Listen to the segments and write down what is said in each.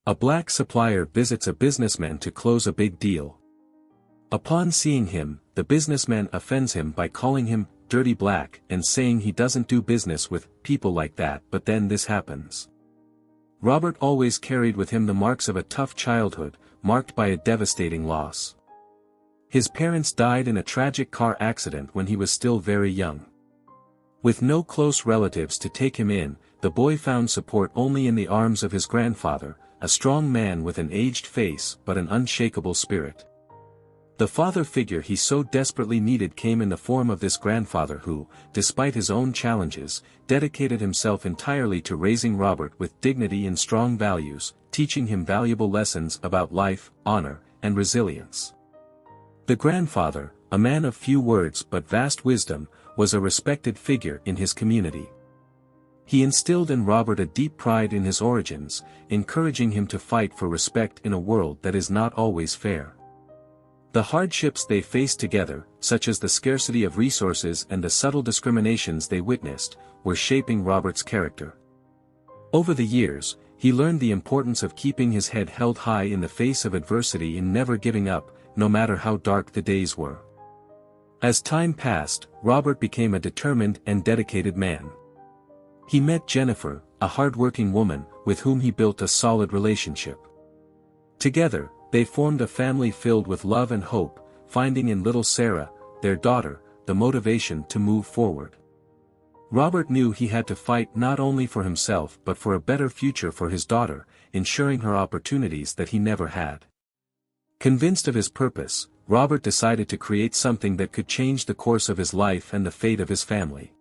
A black supplier visits a businessman to close a big deal. Upon seeing him, the businessman offends him by calling him dirty black and saying he doesn't do business with people like that, but then this happens. Robert always carried with him the marks of a tough childhood, marked by a devastating loss. His parents died in a tragic car accident when he was still very young. With no close relatives to take him in, the boy found support only in the arms of his grandfather, a strong man with an aged face but an unshakable spirit. The father figure he so desperately needed came in the form of this grandfather who, despite his own challenges, dedicated himself entirely to raising Robert with dignity and strong values, teaching him valuable lessons about life, honor, and resilience. The grandfather, a man of few words but vast wisdom, was a respected figure in his community. He instilled in Robert a deep pride in his origins, encouraging him to fight for respect in a world that is not always fair. The hardships they faced together, such as the scarcity of resources and the subtle discriminations they witnessed, were shaping Robert's character. Over the years, he learned the importance of keeping his head held high in the face of adversity and never giving up, no matter how dark the days were. As time passed, Robert became a determined and dedicated man. He met Jennifer, a hard-working woman, with whom he built a solid relationship. Together, they formed a family filled with love and hope, finding in little Sarah, their daughter, the motivation to move forward. Robert knew he had to fight not only for himself but for a better future for his daughter, ensuring her opportunities that he never had. Convinced of his purpose, Robert decided to create something that could change the course of his life and the fate of his family.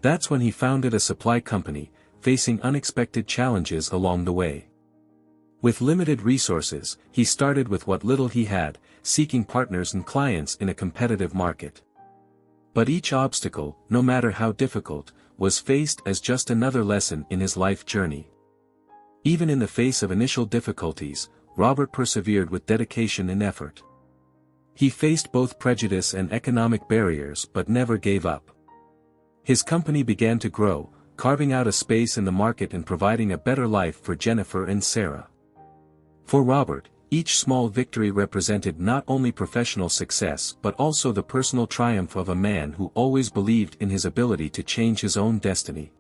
That's when he founded a supply company, facing unexpected challenges along the way. With limited resources, he started with what little he had, seeking partners and clients in a competitive market. But each obstacle, no matter how difficult, was faced as just another lesson in his life journey. Even in the face of initial difficulties, Robert persevered with dedication and effort. He faced both prejudice and economic barriers but never gave up. His company began to grow, carving out a space in the market and providing a better life for Jennifer and Sarah. For Robert, each small victory represented not only professional success but also the personal triumph of a man who always believed in his ability to change his own destiny.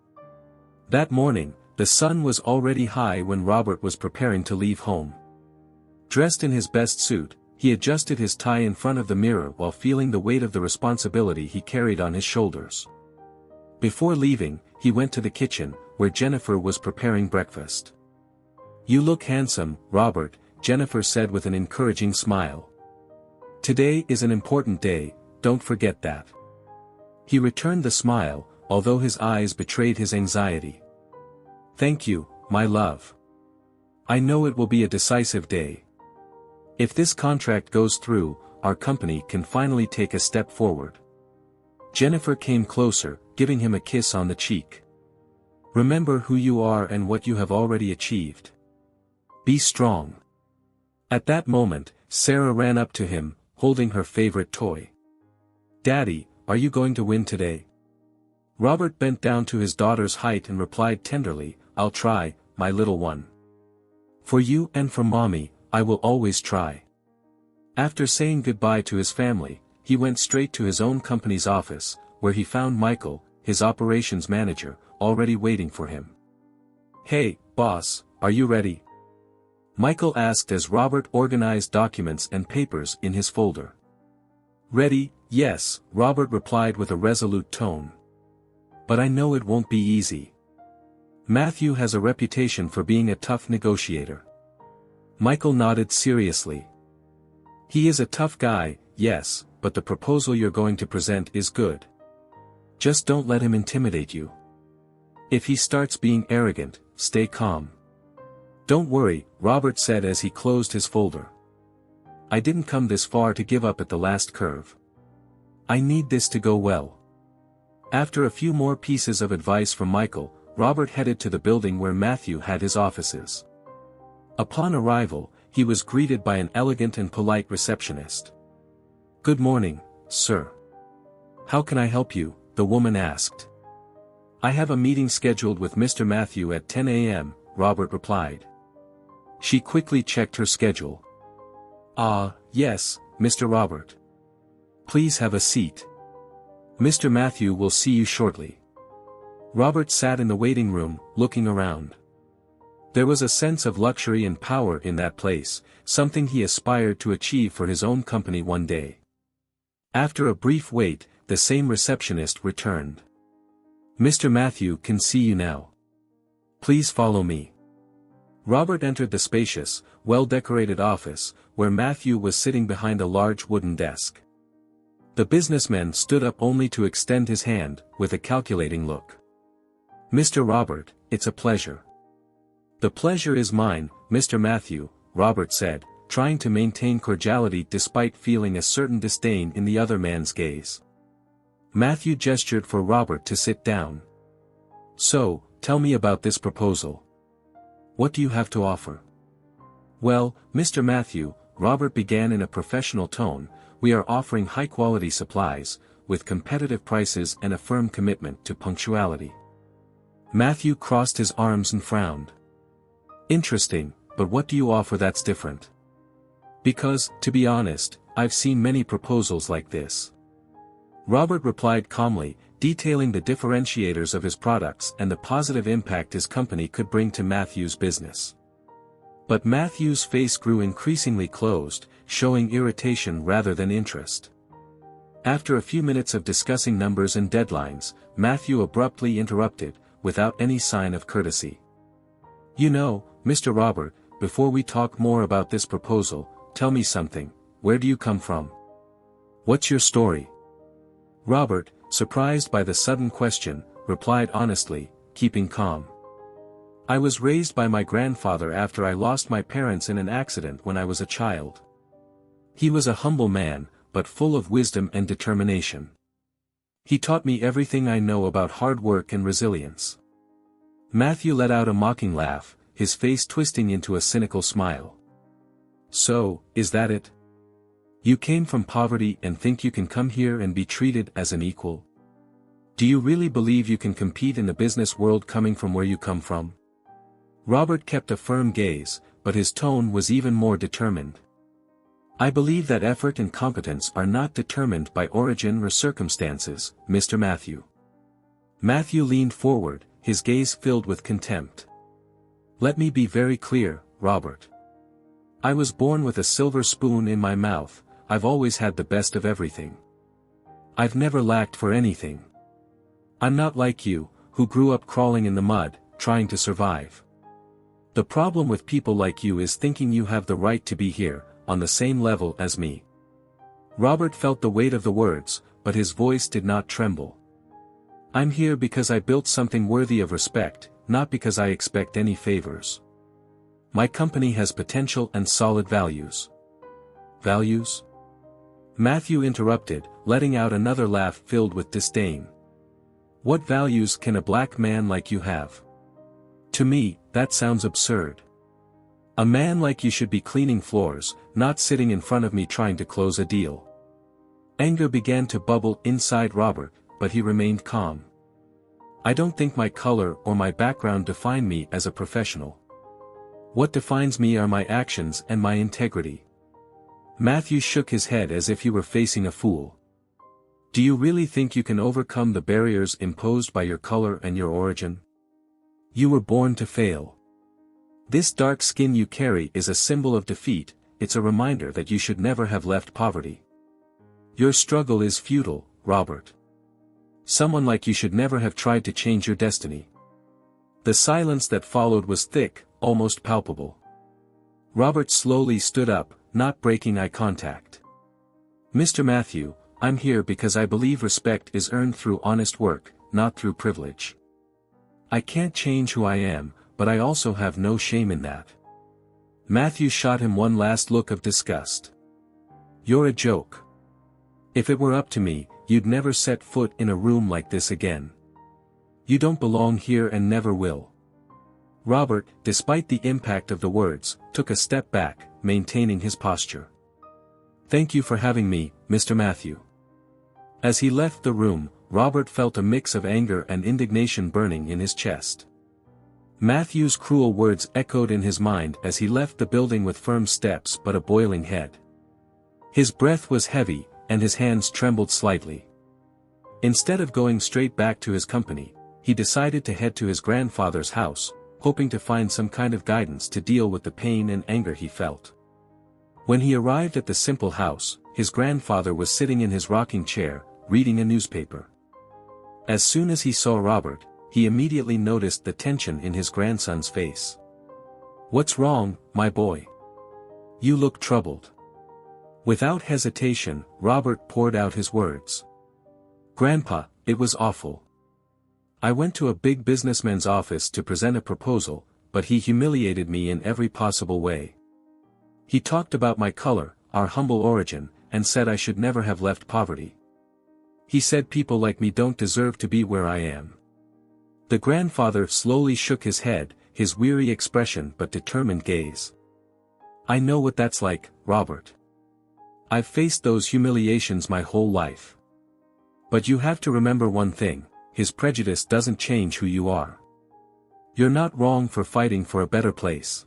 That morning, the sun was already high when Robert was preparing to leave home. Dressed in his best suit, he adjusted his tie in front of the mirror while feeling the weight of the responsibility he carried on his shoulders. Before leaving, he went to the kitchen, where Jennifer was preparing breakfast. "You look handsome, Robert," Jennifer said with an encouraging smile. "Today is an important day, don't forget that." He returned the smile, although his eyes betrayed his anxiety. "Thank you, my love. I know it will be a decisive day. If this contract goes through, our company can finally take a step forward." Jennifer came closer, giving him a kiss on the cheek. "Remember who you are and what you have already achieved. Be strong." At that moment, Sarah ran up to him, holding her favorite toy. "Daddy, are you going to win today?" Robert bent down to his daughter's height and replied tenderly, "I'll try, my little one. For you and for Mommy, I will always try." After saying goodbye to his family, he went straight to his own company's office, where he found Michael, his operations manager, already waiting for him. "Hey, boss, are you ready?" Michael asked as Robert organized documents and papers in his folder. "Ready, yes," Robert replied with a resolute tone. "But I know it won't be easy. Matthew has a reputation for being a tough negotiator." Michael nodded seriously. "He is a tough guy, yes, but the proposal you're going to present is good. Just don't let him intimidate you. If he starts being arrogant, stay calm." "Don't worry," Robert said as he closed his folder. "I didn't come this far to give up at the last curve. I need this to go well." After a few more pieces of advice from Michael, Robert headed to the building where Matthew had his offices. Upon arrival, he was greeted by an elegant and polite receptionist. "Good morning, sir. How can I help you?" the woman asked. "I have a meeting scheduled with Mr. Matthew at 10 a.m., Robert replied. She quickly checked her schedule. "Ah, yes, Mr. Robert. Please have a seat. Mr. Matthew will see you shortly." Robert sat in the waiting room, looking around. There was a sense of luxury and power in that place, something he aspired to achieve for his own company one day. After a brief wait, the same receptionist returned. "Mr. Matthew can see you now. Please follow me." Robert entered the spacious, well-decorated office, where Matthew was sitting behind a large wooden desk. The businessman stood up only to extend his hand, with a calculating look. "Mr. Robert, it's a pleasure." "The pleasure is mine, Mr. Matthew," Robert said, trying to maintain cordiality despite feeling a certain disdain in the other man's gaze. Matthew gestured for Robert to sit down. "So, tell me about this proposal. What do you have to offer?" "Well, Mr. Matthew," Robert began in a professional tone, "we are offering high-quality supplies, with competitive prices and a firm commitment to punctuality." Matthew crossed his arms and frowned. "Interesting, but what do you offer that's different?" "Because, to be honest, I've seen many proposals like this." Robert replied calmly, detailing the differentiators of his products and the positive impact his company could bring to Matthew's business. But Matthew's face grew increasingly closed, showing irritation rather than interest. After a few minutes of discussing numbers and deadlines, Matthew abruptly interrupted, without any sign of courtesy. "You know, Mr. Robert, before we talk more about this proposal, tell me something. Where do you come from? What's your story?" Robert, surprised by the sudden question, replied honestly, keeping calm. "I was raised by my grandfather after I lost my parents in an accident when I was a child. He was a humble man, but full of wisdom and determination. He taught me everything I know about hard work and resilience." Matthew let out a mocking laugh, his face twisting into a cynical smile. "So, is that it? You came from poverty and think you can come here and be treated as an equal? Do you really believe you can compete in the business world coming from where you come from?" Robert kept a firm gaze, but his tone was even more determined. "I believe that effort and competence are not determined by origin or circumstances, Mr. Matthew." Matthew leaned forward, his gaze filled with contempt. "Let me be very clear, Robert. I was born with a silver spoon in my mouth. I've always had the best of everything. I've never lacked for anything. I'm not like you, who grew up crawling in the mud, trying to survive. The problem with people like you is thinking you have the right to be here, on the same level as me." Robert felt the weight of the words, but his voice did not tremble. "I'm here because I built something worthy of respect, not because I expect any favors. My company has potential and solid values." "Values?" Matthew interrupted, letting out another laugh filled with disdain. "What values can a black man like you have? To me, that sounds absurd. A man like you should be cleaning floors, not sitting in front of me trying to close a deal." Anger began to bubble inside Robert, but he remained calm. "I don't think my color or my background define me as a professional. What defines me are my actions and my integrity." Matthew shook his head as if he were facing a fool. "Do you really think you can overcome the barriers imposed by your color and your origin? You were born to fail. This dark skin you carry is a symbol of defeat, it's a reminder that you should never have left poverty. Your struggle is futile, Robert. Someone like you should never have tried to change your destiny." The silence that followed was thick, almost palpable. Robert slowly stood up, not breaking eye contact. "Mr. Matthew, I'm here because I believe respect is earned through honest work, not through privilege. I can't change who I am, but I also have no shame in that." Matthew shot him one last look of disgust. "You're a joke. If it were up to me, you'd never set foot in a room like this again. You don't belong here and never will." Robert, despite the impact of the words, took a step back, maintaining his posture. "Thank you for having me, Mr. Matthew." As he left the room, Robert felt a mix of anger and indignation burning in his chest. Matthew's cruel words echoed in his mind as he left the building with firm steps but a boiling head. His breath was heavy, and his hands trembled slightly. Instead of going straight back to his company, he decided to head to his grandfather's house, hoping to find some kind of guidance to deal with the pain and anger he felt. When he arrived at the simple house, his grandfather was sitting in his rocking chair, reading a newspaper. As soon as he saw Robert, he immediately noticed the tension in his grandson's face. "What's wrong, my boy? You look troubled." Without hesitation, Robert poured out his words. "Grandpa, it was awful. I went to a big businessman's office to present a proposal, but he humiliated me in every possible way. He talked about my color, our humble origin, and said I should never have left poverty. He said people like me don't deserve to be where I am." The grandfather slowly shook his head, his weary expression but determined gaze. "I know what that's like, Robert. I've faced those humiliations my whole life. But you have to remember one thing, his prejudice doesn't change who you are. You're not wrong for fighting for a better place."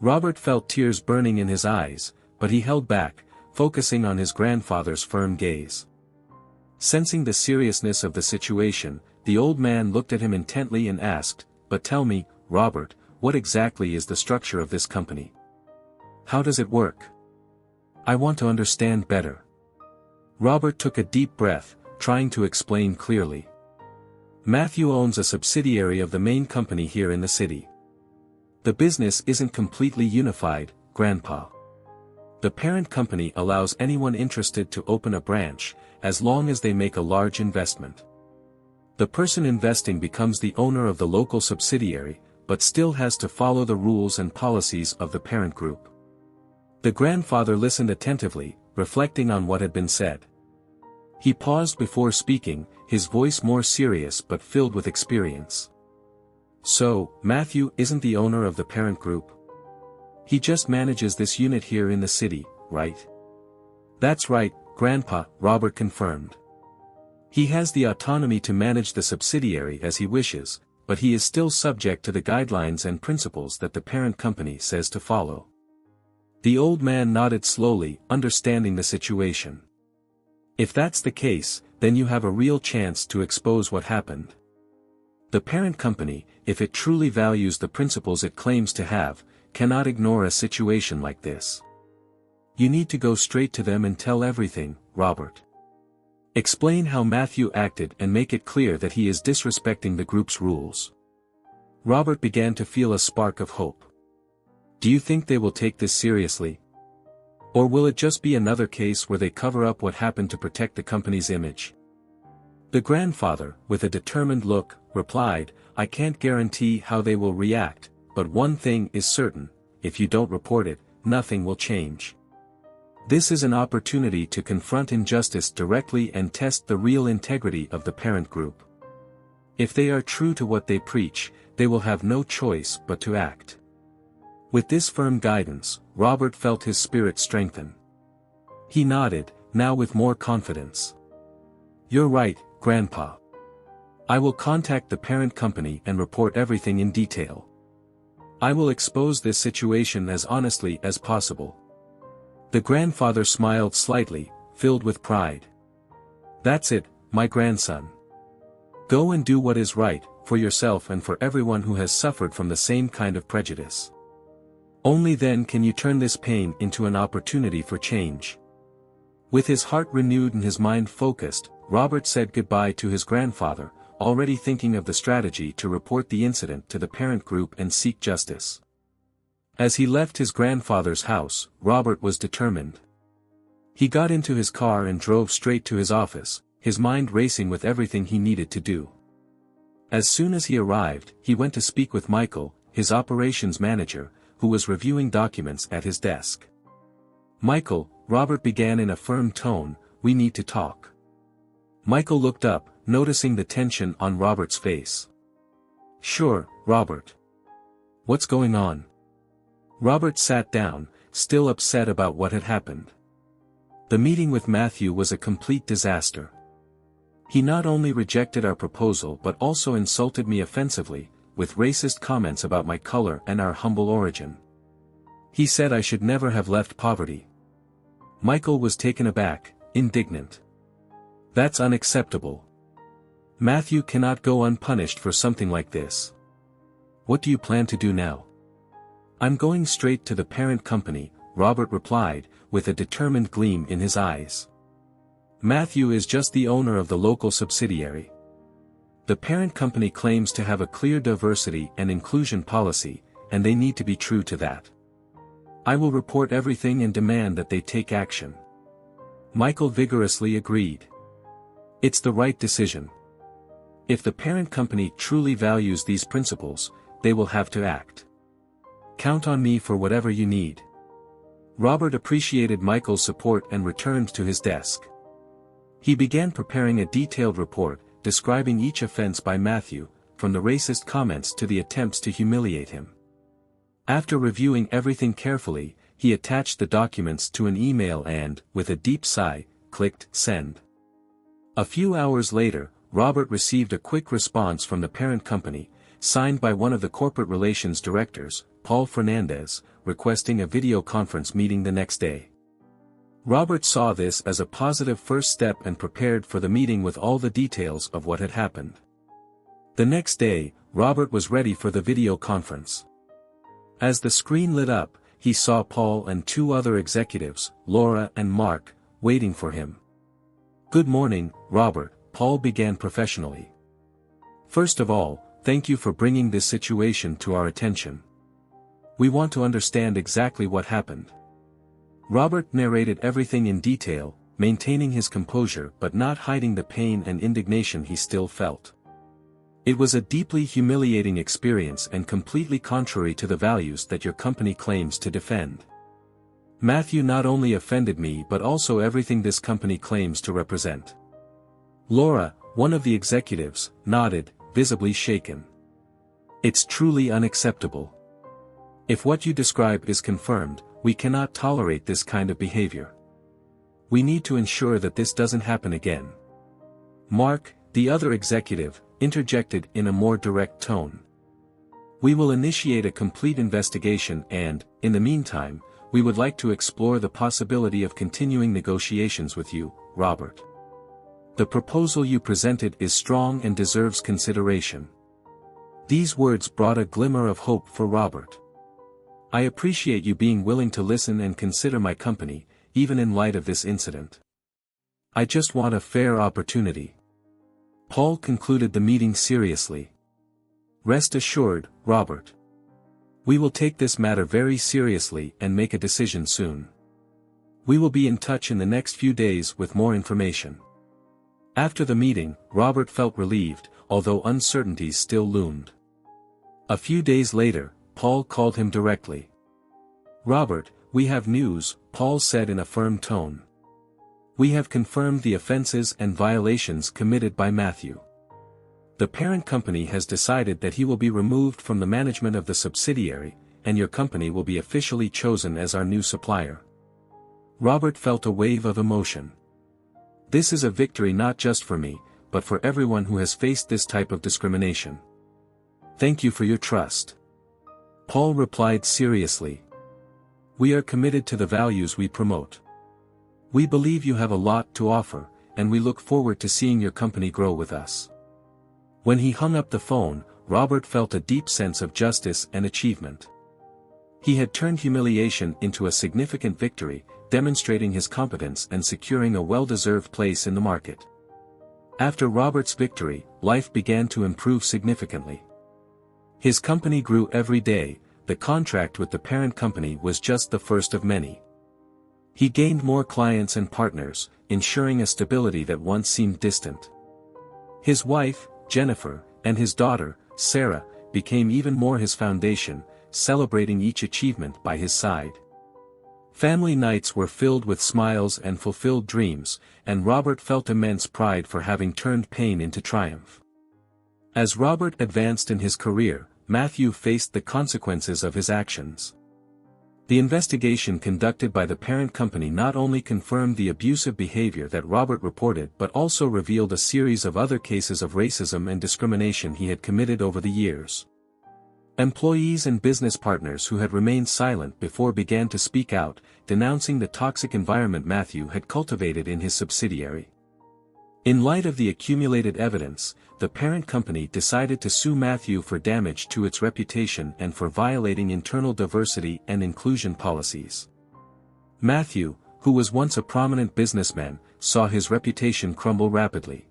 Robert felt tears burning in his eyes, but he held back, focusing on his grandfather's firm gaze. Sensing the seriousness of the situation, the old man looked at him intently and asked, "But tell me, Robert, what exactly is the structure of this company? How does it work? I want to understand better." Robert took a deep breath, trying to explain clearly. "Matthew owns a subsidiary of the main company here in the city. The business isn't completely unified, Grandpa. The parent company allows anyone interested to open a branch, as long as they make a large investment. The person investing becomes the owner of the local subsidiary, but still has to follow the rules and policies of the parent group." The grandfather listened attentively, reflecting on what had been said. He paused before speaking, his voice more serious but filled with experience. "So, Matthew isn't the owner of the parent group? He just manages this unit here in the city, right?" "That's right, Grandpa," Robert confirmed. "He has the autonomy to manage the subsidiary as he wishes, but he is still subject to the guidelines and principles that the parent company says to follow." The old man nodded slowly, understanding the situation. "If that's the case, then you have a real chance to expose what happened. The parent company, if it truly values the principles it claims to have, cannot ignore a situation like this. You need to go straight to them and tell everything, Robert. Explain how Matthew acted and make it clear that he is disrespecting the group's rules." Robert began to feel a spark of hope. "Do you think they will take this seriously? Or will it just be another case where they cover up what happened to protect the company's image?" The grandfather, with a determined look, replied, "I can't guarantee how they will react, but one thing is certain, if you don't report it, nothing will change. This is an opportunity to confront injustice directly and test the real integrity of the parent group. If they are true to what they preach, they will have no choice but to act." With this firm guidance, Robert felt his spirit strengthen. He nodded, now with more confidence. "You're right, Grandpa. I will contact the parent company and report everything in detail. I will expose this situation as honestly as possible." The grandfather smiled slightly, filled with pride. "That's it, my grandson. Go and do what is right, for yourself and for everyone who has suffered from the same kind of prejudice. Only then can you turn this pain into an opportunity for change." With his heart renewed and his mind focused, Robert said goodbye to his grandfather, already thinking of the strategy to report the incident to the parent group and seek justice. As he left his grandfather's house, Robert was determined. He got into his car and drove straight to his office, his mind racing with everything he needed to do. As soon as he arrived, he went to speak with Michael, his operations manager, who was reviewing documents at his desk. "Michael," Robert began in a firm tone, "we need to talk." Michael looked up, noticing the tension on Robert's face. "Sure, Robert. What's going on?" Robert sat down, still upset about what had happened. The meeting with Matthew was a complete disaster. He not only rejected our proposal but also insulted me offensively, with racist comments about my color and our humble origin. He said I should never have left poverty. Michael was taken aback, indignant. That's unacceptable. Matthew cannot go unpunished for something like this. What do you plan to do now? I'm going straight to the parent company, Robert replied, with a determined gleam in his eyes. Matthew is just the owner of the local subsidiary. The parent company claims to have a clear diversity and inclusion policy, and they need to be true to that. I will report everything and demand that they take action. Michael vigorously agreed. It's the right decision. If the parent company truly values these principles, they will have to act. Count on me for whatever you need. Robert appreciated Michael's support and returned to his desk. He began preparing a detailed report, describing each offense by Matthew, from the racist comments to the attempts to humiliate him. After reviewing everything carefully, he attached the documents to an email and, with a deep sigh, clicked send. A few hours later, Robert received a quick response from the parent company, signed by one of the corporate relations directors, Paul Fernandez, requesting a video conference meeting the next day. Robert saw this as a positive first step and prepared for the meeting with all the details of what had happened. The next day, Robert was ready for the video conference. As the screen lit up, he saw Paul and two other executives, Laura and Mark, waiting for him. Good morning, Robert, Paul began professionally. First of all, thank you for bringing this situation to our attention. We want to understand exactly what happened. Robert narrated everything in detail, maintaining his composure but not hiding the pain and indignation he still felt. It was a deeply humiliating experience and completely contrary to the values that your company claims to defend. Matthew not only offended me but also everything this company claims to represent. Laura, one of the executives, nodded, visibly shaken. It's truly unacceptable. If what you describe is confirmed, we cannot tolerate this kind of behavior. We need to ensure that this doesn't happen again. Mark, the other executive, interjected in a more direct tone. We will initiate a complete investigation and, in the meantime, we would like to explore the possibility of continuing negotiations with you, Robert. The proposal you presented is strong and deserves consideration. These words brought a glimmer of hope for Robert. I appreciate you being willing to listen and consider my company, even in light of this incident. I just want a fair opportunity. Paul concluded the meeting seriously. Rest assured, Robert. We will take this matter very seriously and make a decision soon. We will be in touch in the next few days with more information. After the meeting, Robert felt relieved, although uncertainties still loomed. A few days later, Paul called him directly. Robert, we have news, Paul said in a firm tone. We have confirmed the offenses and violations committed by Matthew. The parent company has decided that he will be removed from the management of the subsidiary, and your company will be officially chosen as our new supplier. Robert felt a wave of emotion. This is a victory not just for me, but for everyone who has faced this type of discrimination. Thank you for your trust. Paul replied seriously. We are committed to the values we promote. We believe you have a lot to offer, and we look forward to seeing your company grow with us. When he hung up the phone, Robert felt a deep sense of justice and achievement. He had turned humiliation into a significant victory, demonstrating his competence and securing a well-deserved place in the market. After Robert's victory, life began to improve significantly. His company grew every day. The contract with the parent company was just the first of many. He gained more clients and partners, ensuring a stability that once seemed distant. His wife, Jennifer, and his daughter, Sarah, became even more his foundation, celebrating each achievement by his side. Family nights were filled with smiles and fulfilled dreams, and Robert felt immense pride for having turned pain into triumph. As Robert advanced in his career, Matthew faced the consequences of his actions. The investigation conducted by the parent company not only confirmed the abusive behavior that Robert reported but also revealed a series of other cases of racism and discrimination he had committed over the years. Employees and business partners who had remained silent before began to speak out, denouncing the toxic environment Matthew had cultivated in his subsidiary. In light of the accumulated evidence, the parent company decided to sue Matthew for damage to its reputation and for violating internal diversity and inclusion policies. Matthew, who was once a prominent businessman, saw his reputation crumble rapidly.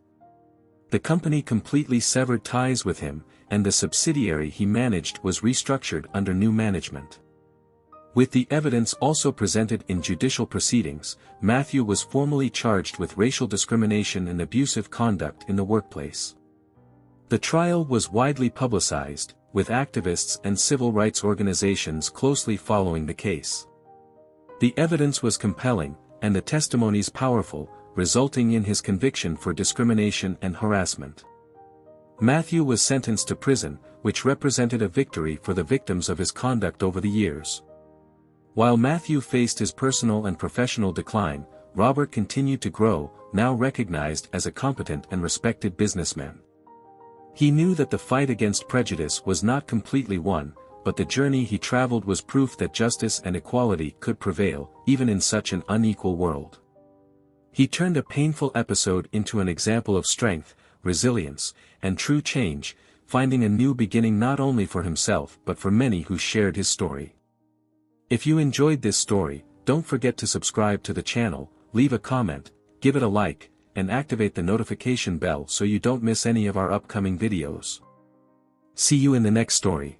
The company completely severed ties with him, and the subsidiary he managed was restructured under new management. With the evidence also presented in judicial proceedings, Matthew was formally charged with racial discrimination and abusive conduct in the workplace. The trial was widely publicized, with activists and civil rights organizations closely following the case. The evidence was compelling, and the testimonies powerful, resulting in his conviction for discrimination and harassment. Matthew was sentenced to prison, which represented a victory for the victims of his conduct over the years. While Matthew faced his personal and professional decline, Robert continued to grow, now recognized as a competent and respected businessman. He knew that the fight against prejudice was not completely won, but the journey he traveled was proof that justice and equality could prevail, even in such an unequal world. He turned a painful episode into an example of strength, resilience, and true change, finding a new beginning not only for himself but for many who shared his story. If you enjoyed this story, don't forget to subscribe to the channel, leave a comment, give it a like, and activate the notification bell so you don't miss any of our upcoming videos. See you in the next story.